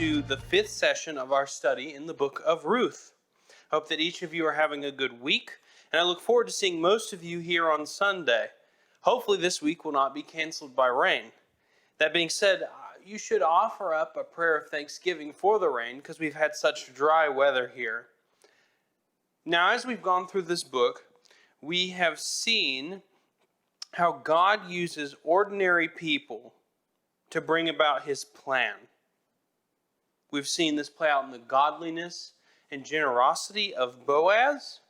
to the 5th session of our study in the book of Ruth. I hope that each of you are having a good week, and I look forward to seeing most of you here on Sunday. Hopefully this week will not be canceled by rain. That being said, you should offer up a prayer of thanksgiving for the rain because we've had such dry weather here. Now, as we've gone through this book, we have seen how God uses ordinary people to bring about his plan. We've seen this play out in the godliness and generosity of Boaz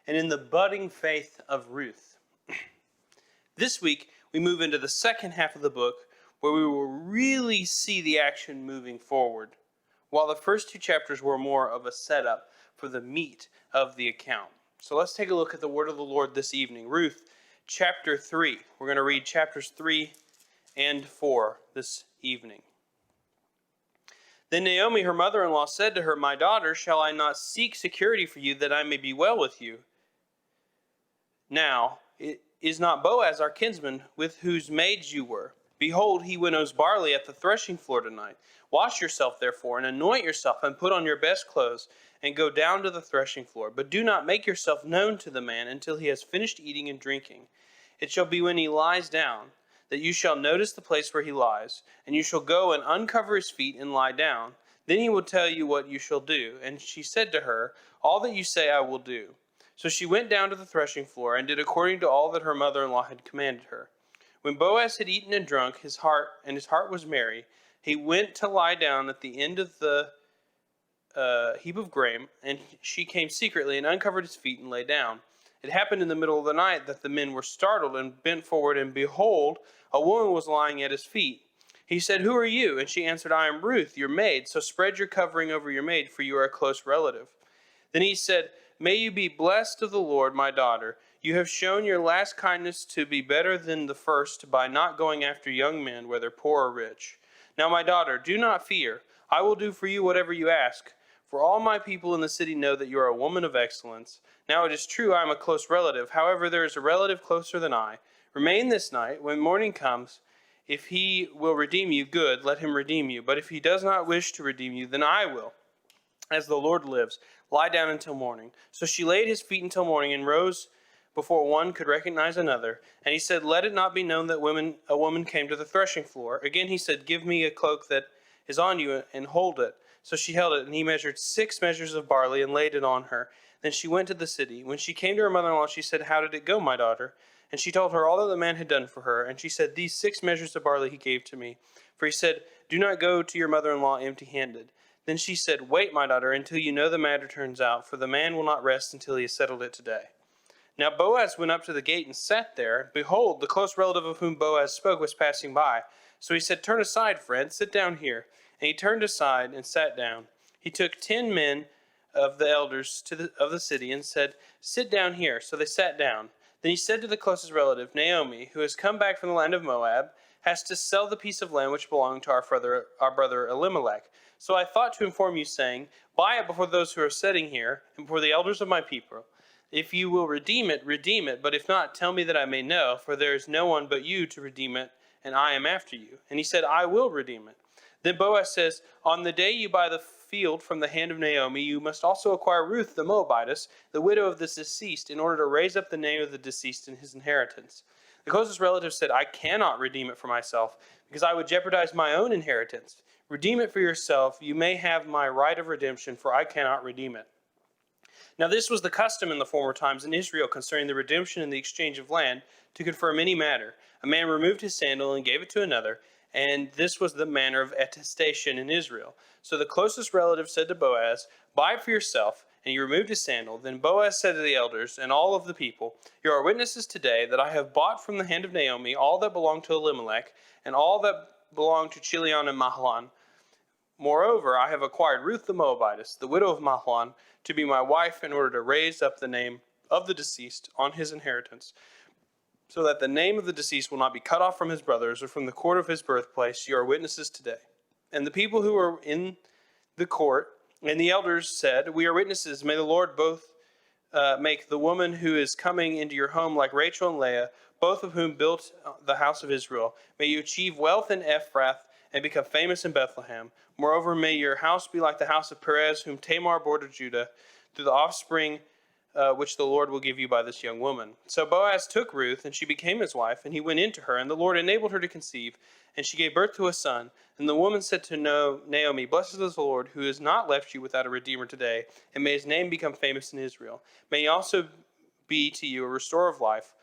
and in the budding faith of Ruth. This week, we move into the second half of the book where we will really see the action moving forward, while the first two chapters were more of a setup for the meat of the account. So let's take a look at the word of the Lord this evening. Ruth, chapter 3. We're going to read chapters 3 and 4 this evening. Then Naomi, her mother-in-law, said to her, "My daughter, shall I not seek security for you, that I may be well with you? Now, is not Boaz our kinsman, with whose maids you were? Behold, he winnows barley at the threshing floor tonight. Wash yourself, therefore, and anoint yourself, and put on your best clothes, and go down to the threshing floor. But do not make yourself known to the man until he has finished eating and drinking. It shall be when he lies down, that you shall notice the place where he lies, and you shall go and uncover his feet and lie down. Then he will tell you what you shall do." And she said to her, "All that you say I will do." So she went down to the threshing floor, and did according to all that her mother-in-law had commanded her. When Boaz had eaten and drunk, his heart was merry, he went to lie down at the end of the heap of grain, and she came secretly and uncovered his feet and lay down. It happened in the middle of the night that the men were startled and bent forward, and behold, a woman was lying at his feet. He said, "Who are you?" And she answered, "I am Ruth, your maid. So spread your covering over your maid, for you are a close relative." Then he said, "May you be blessed of the Lord, my daughter. You have shown your last kindness to be better than the first by not going after young men, whether poor or rich. Now, my daughter, do not fear. I will do for you whatever you ask. For all my people in the city know that you are a woman of excellence. Now it is true I am a close relative. However, there is a relative closer than I. Remain this night. When morning comes, if he will redeem you, good, let him redeem you. But if he does not wish to redeem you, then I will. As the Lord lives, lie down until morning." So she laid his feet until morning and rose before one could recognize another. And he said, "Let it not be known that a woman came to the threshing floor." Again he said, "Give me a cloak that is on you, and hold it." So she held it, and he measured 6 measures of barley and laid it on her. Then she went to the city. When she came to her mother-in-law, she said, "How did it go, my daughter?" And she told her all that the man had done for her. And she said, "These 6 measures of barley he gave to me. For he said, 'Do not go to your mother-in-law empty-handed.'" Then she said, "Wait, my daughter, until you know the matter turns out, for the man will not rest until he has settled it today." Now Boaz went up to the gate and sat there. Behold, the close relative of whom Boaz spoke was passing by. So he said, "Turn aside, friend, sit down here." And he turned aside and sat down. He took 10 men of the elders of the city and said, "Sit down here." So they sat down. Then he said to the closest relative, "Naomi, who has come back from the land of Moab, has to sell the piece of land which belonged to our brother Elimelech. So I thought to inform you, saying, buy it before those who are sitting here and before the elders of my people. If you will redeem it, but if not, tell me that I may know, for there is no one but you to redeem it, and I am after you." And he said, "I will redeem it." Then Boaz says, "On the day you buy the field from the hand of Naomi, you must also acquire Ruth the Moabitess, the widow of the deceased, in order to raise up the name of the deceased in his inheritance." The closest relative said, "I cannot redeem it for myself, because I would jeopardize my own inheritance. Redeem it for yourself. You may have my right of redemption, for I cannot redeem it." Now this was the custom in the former times in Israel concerning the redemption and the exchange of land, to confirm any matter. A man removed his sandal and gave it to another, and this was the manner of attestation in Israel. So the closest relative said to Boaz, "Buy it for yourself," and he removed his sandal. Then Boaz said to the elders and all of the people, "You are witnesses today that I have bought from the hand of Naomi all that belonged to Elimelech, and all that belonged to Chilion and Mahlon. Moreover, I have acquired Ruth the Moabitess, the widow of Mahlon, to be my wife, in order to raise up the name of the deceased on his inheritance, so that the name of the deceased will not be cut off from his brothers or from the court of his birthplace. You are witnesses today." And the people who were in the court and the elders said, "We are witnesses. May the Lord both make the woman who is coming into your home like Rachel and Leah, both of whom built the house of Israel. May you achieve wealth in Ephrath, and become famous in Bethlehem. Moreover, may your house be like the house of Perez, whom Tamar bore to Judah, through the offspring which the Lord will give you by this young woman. So Boaz took Ruth, and she became his wife, and he went into her, and the Lord enabled her to conceive, and she gave birth to a son. And the woman said to Naomi, Blessed is the Lord, who has not left you without a redeemer today, and may his name become famous in Israel. May he also be to you a restorer of life,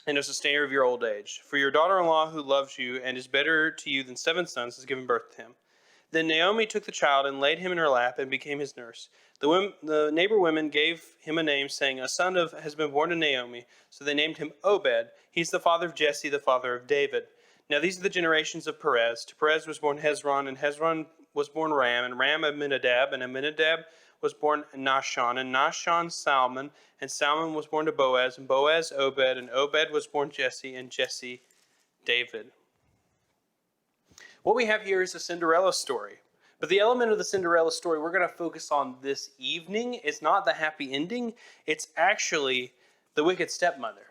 and a sustainer of your old age. For your daughter-in-law, who loves you and is better to you than 7 sons, has given birth to him. Then Naomi took the child and laid him in her lap and became his nurse. The neighbor women gave him a name, saying, A son has been born to Naomi. So they named him Obed. He's the father of Jesse, the father of David. Now these are the generations of Perez. To Perez was born Hezron, and Hezron was born Ram, and Ram Amminadab, and Amminadab was born Nahshon, and Nahshon Salmon, and Salmon was born to Boaz, and Boaz Obed, and Obed was born Jesse, and Jesse David. What we have here is a Cinderella story. But the element of the Cinderella story we're going to focus on this evening is not the happy ending. It's actually the wicked stepmother.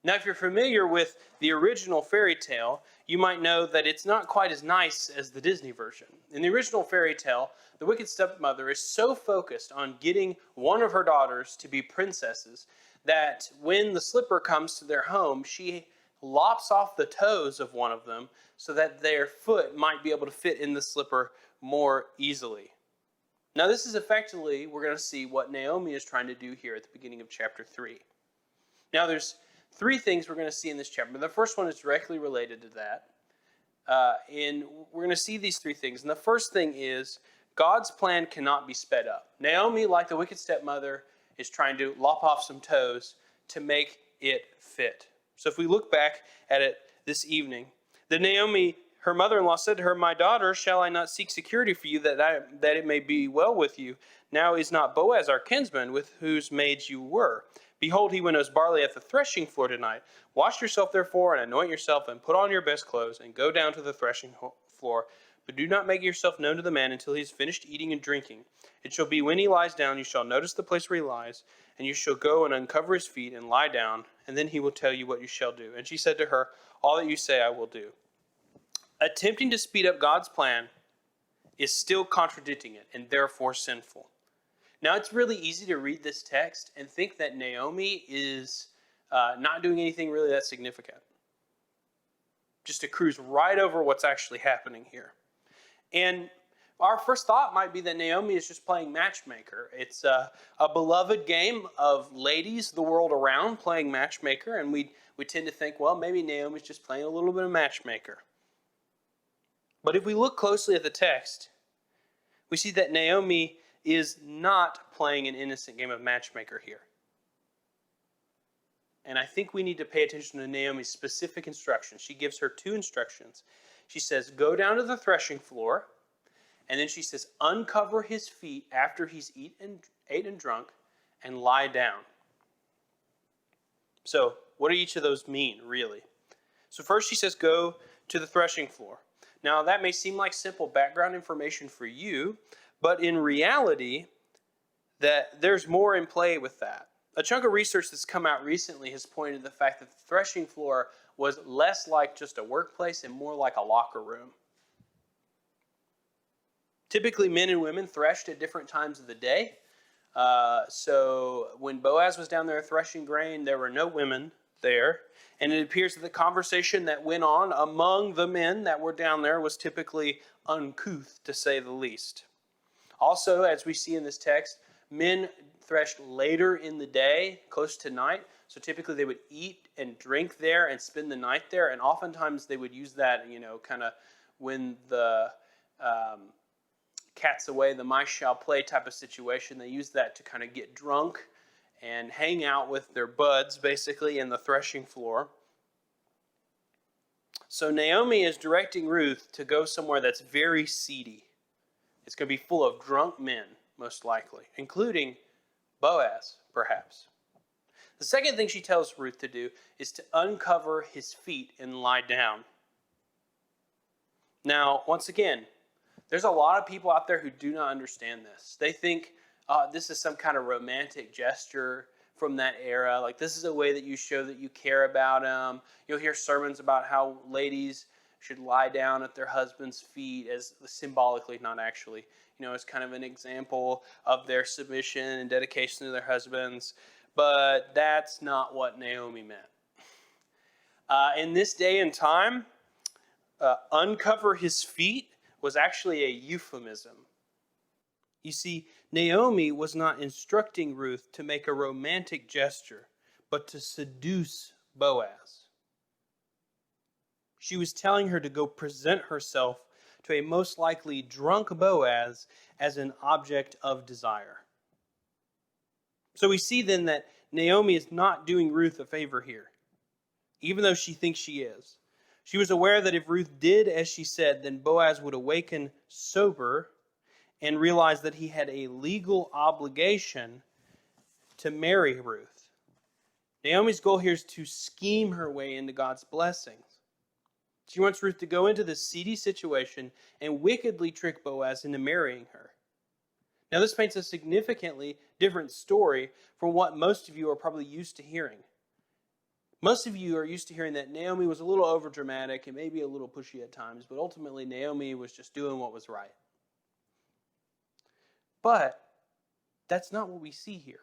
Now, if you're familiar with the original fairy tale, you might know that it's not quite as nice as the Disney version. In the original fairy tale, the wicked stepmother is so focused on getting one of her daughters to be princesses that when the slipper comes to their home, she lops off the toes of one of them so that their foot might be able to fit in the slipper more easily. Now, this is effectively, we're going to see what Naomi is trying to do here at the beginning of chapter 3. Now, there's 3 things we're going to see in this chapter. The first one is directly related to that. And we're going to see these 3 things. And the first thing is God's plan cannot be sped up. Naomi, like the wicked stepmother, is trying to lop off some toes to make it fit. So if we look back at it this evening, then Naomi, her mother-in-law, said to her, My daughter, shall I not seek security for you that it may be well with you? Now is not Boaz our kinsman, with whose maids you were? Behold, he winnows barley at the threshing floor tonight. Wash yourself therefore, and anoint yourself, and put on your best clothes, and go down to the threshing floor. But do not make yourself known to the man until he has finished eating and drinking. It shall be when he lies down, you shall notice the place where he lies, and you shall go and uncover his feet and lie down, and then he will tell you what you shall do. And she said to her, All that you say I will do. Attempting to speed up God's plan is still contradicting it, and therefore sinful. Now, it's really easy to read this text and think that Naomi is not doing anything really that significant. Just to cruise right over what's actually happening here. And our first thought might be that Naomi is just playing matchmaker. It's a beloved game of ladies the world around playing matchmaker, and we tend to think, well, maybe Naomi's just playing a little bit of matchmaker. But if we look closely at the text, we see that Naomi is not playing an innocent game of matchmaker here. And I think we need to pay attention to Naomi's specific instructions. She gives her 2 instructions. She says, go down to the threshing floor, and then she says, uncover his feet after he's ate and drunk, and lie down. So, what do each of those mean, really? So first she says, go to the threshing floor. Now, that may seem like simple background information for you, but in reality, that there's more in play with that. A chunk of research that's come out recently has pointed to the fact that the threshing floor was less like just a workplace and more like a locker room. Typically, men and women threshed at different times of the day. So when Boaz was down there threshing grain, there were no women there. And it appears that the conversation that went on among the men that were down there was typically uncouth, to say the least. Also, as we see in this text, men threshed later in the day, close to night. So typically they would eat and drink there and spend the night there. And oftentimes they would use that, kind of when the cat's away, the mice shall play type of situation. They use that to kind of get drunk and hang out with their buds, basically, in the threshing floor. So Naomi is directing Ruth to go somewhere that's very seedy. It's going to be full of drunk men, most likely, including Boaz, perhaps. The second thing she tells Ruth to do is to uncover his feet and lie down. Now, once again, there's a lot of people out there who do not understand this. They think this is some kind of romantic gesture from that era. Like, this is a way that you show that you care about them. You'll hear sermons about how ladies should lie down at their husband's feet, as symbolically, not actually, as kind of an example of their submission and dedication to their husbands. But that's not what Naomi meant. In this day and time, uncover his feet was actually a euphemism. You see, Naomi was not instructing Ruth to make a romantic gesture, but to seduce Boaz. She was telling her to go present herself to a most likely drunk Boaz as an object of desire. So we see then that Naomi is not doing Ruth a favor here, even though she thinks she is. She was aware that if Ruth did as she said, then Boaz would awaken sober and realize that he had a legal obligation to marry Ruth. Naomi's goal here is to scheme her way into God's blessings. She wants Ruth to go into this seedy situation and wickedly trick Boaz into marrying her. Now, this paints a significantly different story from what most of you are probably used to hearing. Most of you are used to hearing that Naomi was a little overdramatic and maybe a little pushy at times, but ultimately Naomi was just doing what was right. But that's not what we see here.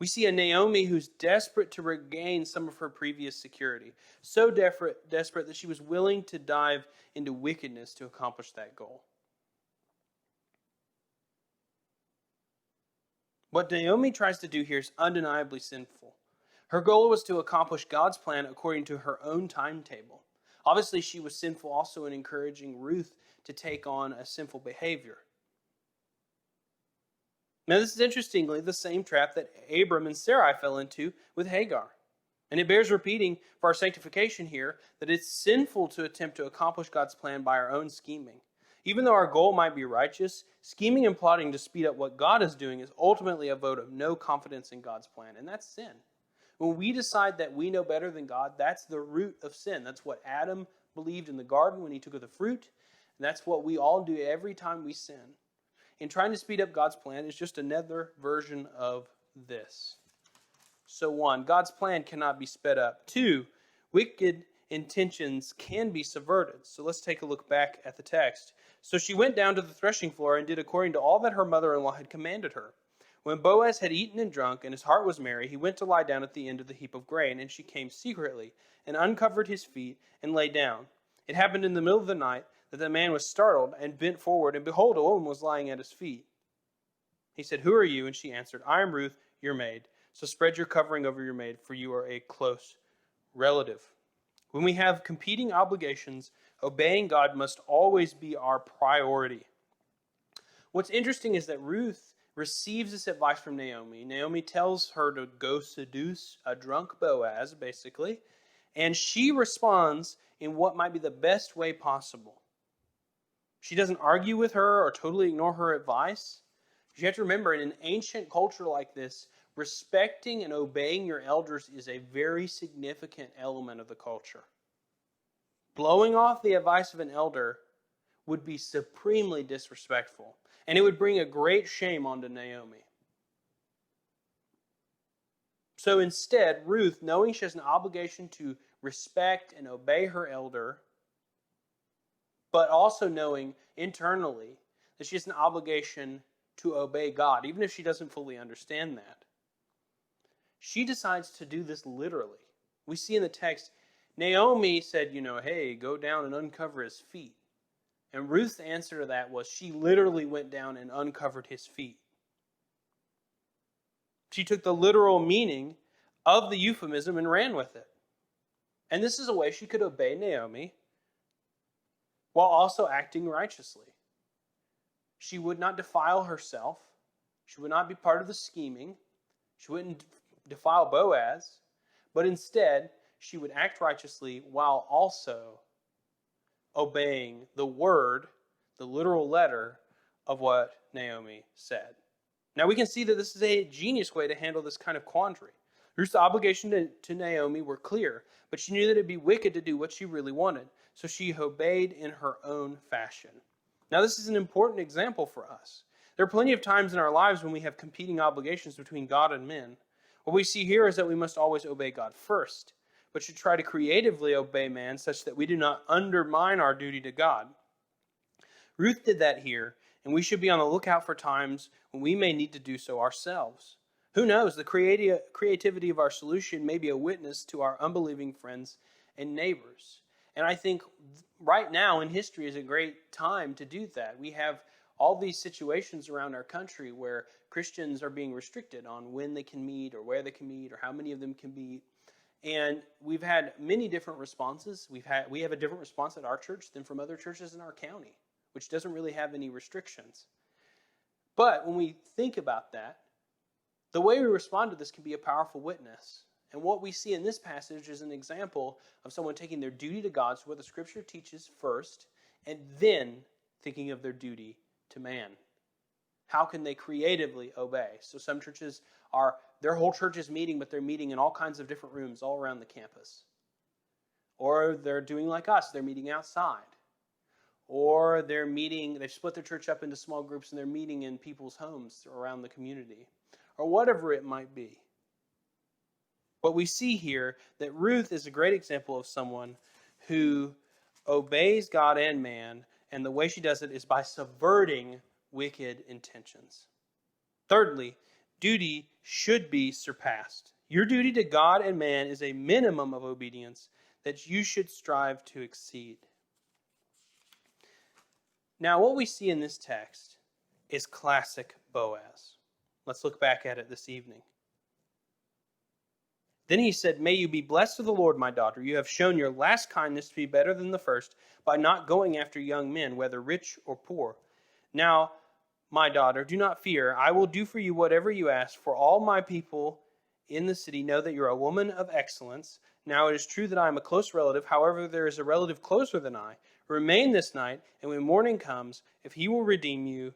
We see a Naomi who's desperate to regain some of her previous security. So desperate that she was willing to dive into wickedness to accomplish that goal. What Naomi tries to do here is undeniably sinful. Her goal was to accomplish God's plan according to her own timetable. Obviously, she was sinful also in encouraging Ruth to take on a sinful behavior. Now, this is interestingly the same trap that Abram and Sarai fell into with Hagar. And it bears repeating for our sanctification here that it's sinful to attempt to accomplish God's plan by our own scheming. Even though our goal might be righteous, scheming and plotting to speed up what God is doing is ultimately a vote of no confidence in God's plan, and that's sin. When we decide that we know better than God, that's the root of sin. That's what Adam believed in the garden when he took of the fruit, and that's what we all do every time we sin. And trying to speed up God's plan is just another version of this. So 1, God's plan cannot be sped up. 2, wicked intentions can be subverted. So let's take a look back at the text. So she went down to the threshing floor and did according to all that her mother-in-law had commanded her. When Boaz had eaten and drunk, and his heart was merry, he went to lie down at the end of the heap of grain, and she came secretly, and uncovered his feet, and lay down. It happened in the middle of the night that the man was startled, and bent forward, and behold, a woman was lying at his feet. He said, "Who are you?" And she answered, "I am Ruth, your maid. So spread your covering over your maid, for you are a close relative." When we have competing obligations, obeying God must always be our priority. What's interesting is that Ruth receives this advice from Naomi. Naomi tells her to go seduce a drunk Boaz, basically, and she responds in what might be the best way possible. She doesn't argue with her or totally ignore her advice. You have to remember, in an ancient culture like this, respecting and obeying your elders is a very significant element of the culture. Blowing off the advice of an elder would be supremely disrespectful, and it would bring a great shame onto Naomi. So instead, Ruth, knowing she has an obligation to respect and obey her elder, but also knowing internally that she has an obligation to obey God, even if she doesn't fully understand that, she decides to do this literally. We see in the text, Naomi said, hey, go down and uncover his feet. And Ruth's answer to that was she literally went down and uncovered his feet. She took the literal meaning of the euphemism and ran with it. And this is a way she could obey Naomi while also acting righteously. She would not defile herself. She would not be part of the scheming. She wouldn't defile Boaz. But instead, she would act righteously while also obeying the word, the literal letter of what Naomi said. Now we can see that this is a genius way to handle this kind of quandary. Ruth's obligation to Naomi were clear, but she knew that it'd be wicked to do what she really wanted, so she obeyed in her own fashion. Now this is an important example for us. There are plenty of times in our lives when we have competing obligations between God and men. What we see here is that we must always obey God first. but should try to creatively obey man such that we do not undermine our duty to God. Ruth did that here, and we should be on the lookout for times when we may need to do so ourselves. Who knows, the creativity of our solution may be a witness to our unbelieving friends and neighbors. And I think right now in history is a great time to do that. We have all these situations around our country where Christians are being restricted on when they can meet or where they can meet or how many of them can meet. And we've had many different responses. We have a different response at our church than from other churches in our county, which doesn't really have any restrictions. But when we think about that, the way we respond to this can be a powerful witness. And what we see in this passage is an example of someone taking their duty to God, so what the Scripture teaches first, and then thinking of their duty to man. How can they creatively obey? So some churches their whole church is meeting, but they're meeting in all kinds of different rooms all around the campus. Or they're doing like us, they're meeting outside. Or they've split their church up into small groups and they're meeting in people's homes around the community. Or whatever it might be. But we see here that Ruth is a great example of someone who obeys God and man, and the way she does it is by subverting wicked intentions. Thirdly, duty should be surpassed. Your duty to God and man is a minimum of obedience that you should strive to exceed. Now, what we see in this text is classic Boaz. Let's look back at it this evening. Then he said, "May you be blessed of the Lord, my daughter. You have shown your last kindness to be better than the first by not going after young men, whether rich or poor. Now, my daughter, do not fear. I will do for you whatever you ask, for all my people in the city know that you're a woman of excellence. Now, it is true that I am a close relative. However, there is a relative closer than I. Remain this night, and when morning comes, if he will redeem you,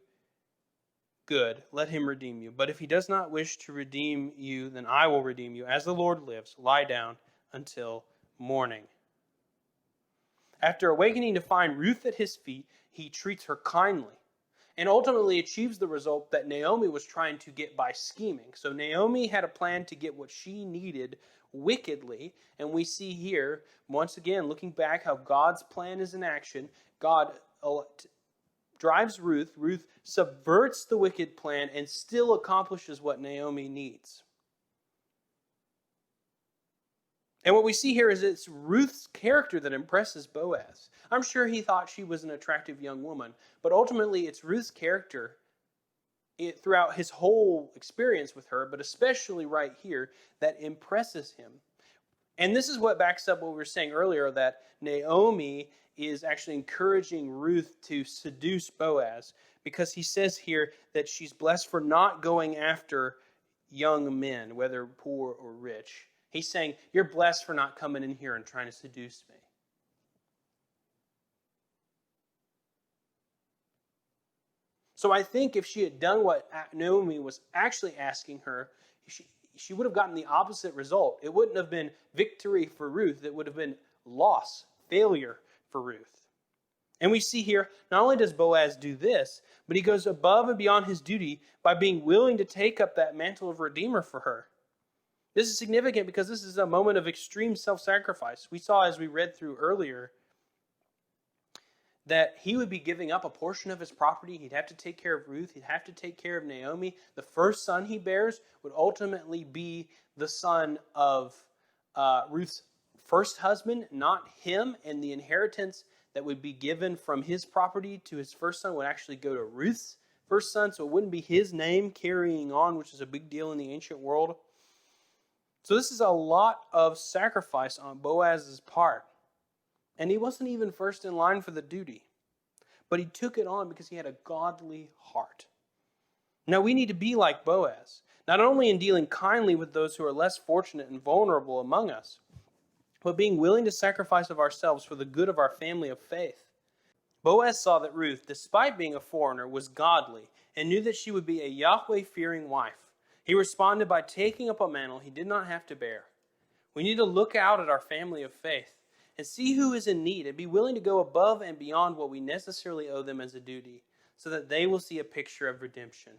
good, let him redeem you. But if he does not wish to redeem you, then I will redeem you. As the Lord lives, lie down until morning." After awakening to find Ruth at his feet, he treats her kindly and ultimately achieves the result that Naomi was trying to get by scheming. So Naomi had a plan to get what she needed wickedly, and we see here, once again, looking back, how God's plan is in action. God drives Ruth. Ruth subverts the wicked plan and still accomplishes what Naomi needs. And what we see here is it's Ruth's character that impresses Boaz. I'm sure he thought she was an attractive young woman, but ultimately it's Ruth's character throughout his whole experience with her, but especially right here, that impresses him. And this is what backs up what we were saying earlier, that Naomi is actually encouraging Ruth to seduce Boaz, because he says here that she's blessed for not going after young men, whether poor or rich. He's saying, you're blessed for not coming in here and trying to seduce me. So I think if she had done what Naomi was actually asking her, she would have gotten the opposite result. It wouldn't have been victory for Ruth. It would have been loss, failure for Ruth. And we see here, not only does Boaz do this, but he goes above and beyond his duty by being willing to take up that mantle of Redeemer for her. This is significant because this is a moment of extreme self-sacrifice. We saw, as we read through earlier, that he would be giving up a portion of his property. He'd have to take care of Ruth. He'd have to take care of Naomi. The first son he bears would ultimately be the son of Ruth's first husband, not him. And the inheritance that would be given from his property to his first son would actually go to Ruth's first son. So it wouldn't be his name carrying on, which is a big deal in the ancient world. So this is a lot of sacrifice on Boaz's part. And he wasn't even first in line for the duty. But he took it on because he had a godly heart. Now we need to be like Boaz, not only in dealing kindly with those who are less fortunate and vulnerable among us, but being willing to sacrifice of ourselves for the good of our family of faith. Boaz saw that Ruth, despite being a foreigner, was godly and knew that she would be a Yahweh-fearing wife. He responded by taking up a mantle he did not have to bear. We need to look out at our family of faith and see who is in need and be willing to go above and beyond what we necessarily owe them as a duty, so that they will see a picture of redemption.